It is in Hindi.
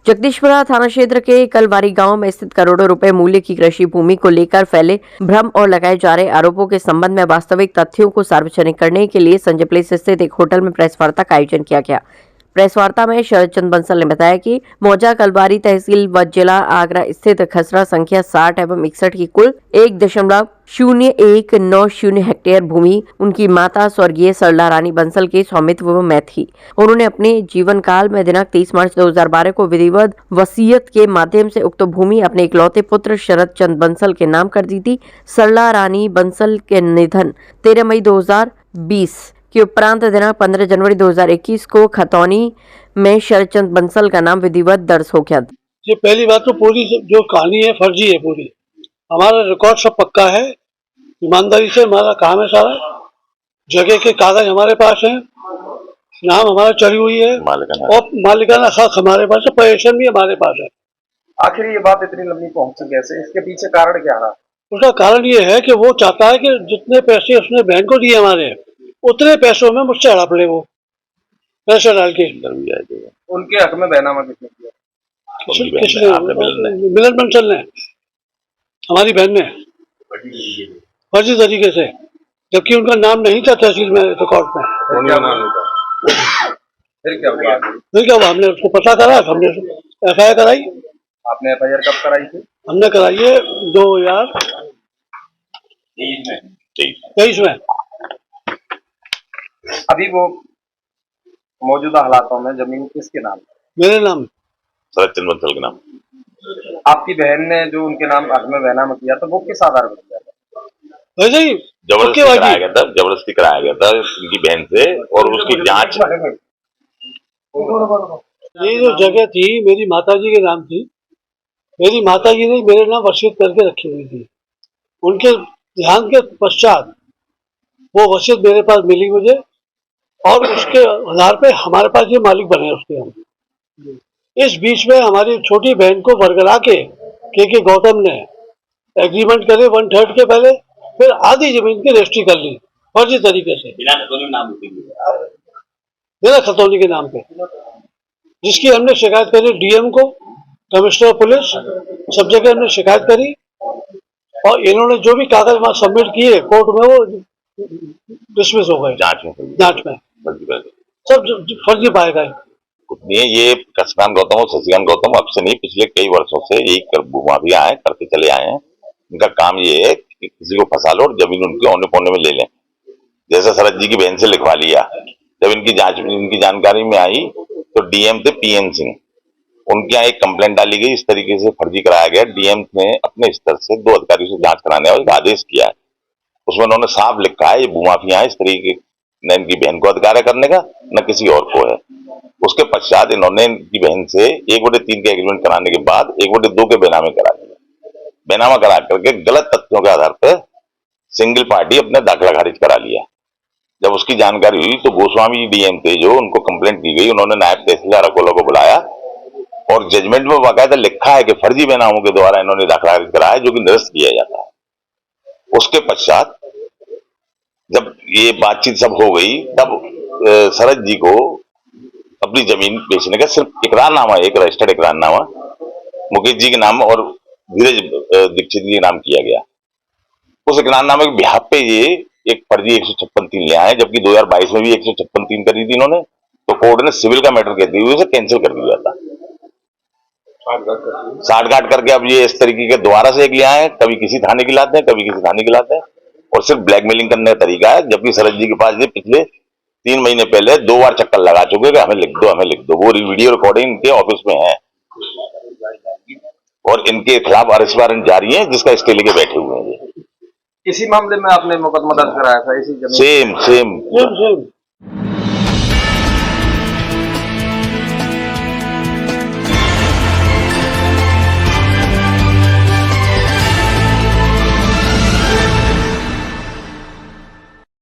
जगदीशपुरा थाना क्षेत्र के कलवारी गांव में स्थित करोड़ों रुपए मूल्य की कृषि भूमि को लेकर फैले भ्रम और लगाए जा रहे आरोपों के संबंध में वास्तविक तथ्यों को सार्वजनिक करने के लिए संजय प्लेस स्थित एक होटल में प्रेस वार्ता का आयोजन किया गया। प्रेस वार्ता में शरद चंद्र बंसल ने बताया कि मौजा कलवारी तहसील व जिला आगरा स्थित खसरा संख्या 60 एवं 61 की कुल 1.0190 हेक्टेयर भूमि उनकी माता स्वर्गीय सरला रानी बंसल के स्वामित्व में थी। उन्होंने अपने जीवन काल में दिनांक 30 मार्च 2012 को विधिवत वसीयत के माध्यम से उक्त भूमि अपने इकलौते पुत्र शरद चंद्र बंसल के नाम कर दी थी। सरला रानी बंसल के निधन 13 मई 2020 के उपरांत दिनांक 15 जनवरी 2021 को खतौनी में शरद चंद्र बंसल का नाम विधिवत दर्ज हो गया। ये पहली बात तो पूरी जो कहानी है फर्जी है। पूरी हमारा रिकॉर्ड सब पक्का है, ईमानदारी से हमारा काम है सारा। जगह के कागज हमारे पास हैं, नाम हमारा चढ़ी हुई है और मालिकाना हक हमारे पास है, पोजीशन भी हमारे पास है। आखिर ये बात इतनी लंबी पहुंची कैसे? इसके पीछे कारण क्या रहा? उसका कारण ये है कि वो चाहता है कि जितने पैसे उसने बहन को दिए हमारे, उतने पैसों में मुझसे हड़प ले वो पैसे डाल के। उनके हक में बहनामा किसने किया? मिलन बंसल ने, हमारी बहन ने, फर्जी तरीके से, जबकि उनका नाम नहीं था तहसील में रिकॉर्ड में। फिर क्या हुआ? हमने उसको पता करा, हमने FIR कराई। आपने FIR कब कराई थी? हमने कराई है 2023 में। अभी वो मौजूदा हालातों में जमीन किसके नाम? मेरे नाम, शरद चंद्र बंसल के नाम। आपकी बहन ने जो उनके नाम हक में बहनामा किया तो वो किस आधार पर किया था? वैसे ही जबरदस्ती कराया गया था उनकी बहन से, और उसकी जांच। ये जो जगह थी मेरी माताजी के नाम थी। मेरी माताजी ने मेरे नाम वसीयत करके रखी हुई थी। उनके ध्यान के पश्चात वो वसीयत मेरे पास मिली मुझे, और उसके आधार पे हमारे पास ये मालिक बने उसके हम। इस बीच में हमारी छोटी बहन को बरगला के गौतम ने एग्रीमेंट करे 1/3 के पहले, फिर आधी जमीन की रजिस्ट्री कर ली फर्जी तरीके से बिना खतौनी के नाम पे, जिसकी हमने शिकायत करी DM को, कमिश्नर पुलिस, सब जगह हमने शिकायत करी। और इन्होंने जो भी कागज वहां सबमिट किए कोर्ट में, वो डिसमिस हो गए जांच में सब फर्जी पाए गए। ये कसकान गौतम और शशिकांत गौतम अब से नहीं, पिछले कई वर्षों से यही माफिया आए करते चले आए हैं। इनका काम ये है कि किसी को फंसा लो और जमीन उनके औने पौने में ले लें। जैसा शरद जी की बहन से लिखवा लिया, जब इनकी जानकारी में आई तो DM थे PN सिंह, उनके यहाँ एक कंप्लेंट डाली गई, इस तरीके से फर्जी कराया गया। DM ने अपने स्तर से 2 अधिकारियों से जांच कराने का आदेश किया है। उसमें उन्होंने साफ लिखा है ये भूमाफिया है, इस तरीके न इनकी बहन को अधिकार है करने का, न किसी और को है। उसके पश्चात इन्होंने इनकी बहन से 1/3 के एग्रीमेंट कराने के बाद 1/2 के बेनामे करा दिए। बेनामा करा करके गलत तथ्यों के आधार पर सिंगल पार्टी अपने दाखिला खारिज करा लिया। जब उसकी जानकारी हुई तो गोस्वामी DM थे जो, उनको कंप्लेंट की गई। उन्होंने नायब तहसीलदार अकोला को बुलाया और जजमेंट में बाकायदा लिखा है कि फर्जी बेनामों के द्वारा इन्होंने दाखिला खारिज कराया, जो कि निरस्त किया जाता है। उसके पश्चात जब ये बातचीत सब हो गई, तब शरद जी को अपनी जमीन बेचने का सिर्फ इकरारनामा, एक रजिस्टर्ड इकरारनामा मुकेश जी के नाम और धीरज दीक्षित जी के नाम किया गया। उस इकरारनामे के बिहाफ पे ये एक फर्जी 156(3) ले आए, जबकि 2022 में भी 156(3) करी थी इन्होंने। तो कोर्ट ने सिविल का मैटर कहते हुए उसे कैंसिल कर दिया था, साठ-गांठ करके। अब ये इस तरीके के दोबारा से एक ले आए, कभी किसी थाने की लाते हैं, कभी किसी थाने की लाते हैं, और सिर्फ ब्लैकमेलिंग करने का तरीका है। जबकि शरद जी के पास ये पिछले 3 महीने पहले 2 बार चक्कर लगा चुके कि हमें लिख दो, हमें लिख दो। वो वीडियो रिकॉर्डिंग इनके ऑफिस में है और इनके खिलाफ अरेस्ट वारंट जारी है, जिसका स्टे लेके बैठे हुए हैं। इसी मामले में आपने मुकदमा दर्ज कराया था? इसी सेम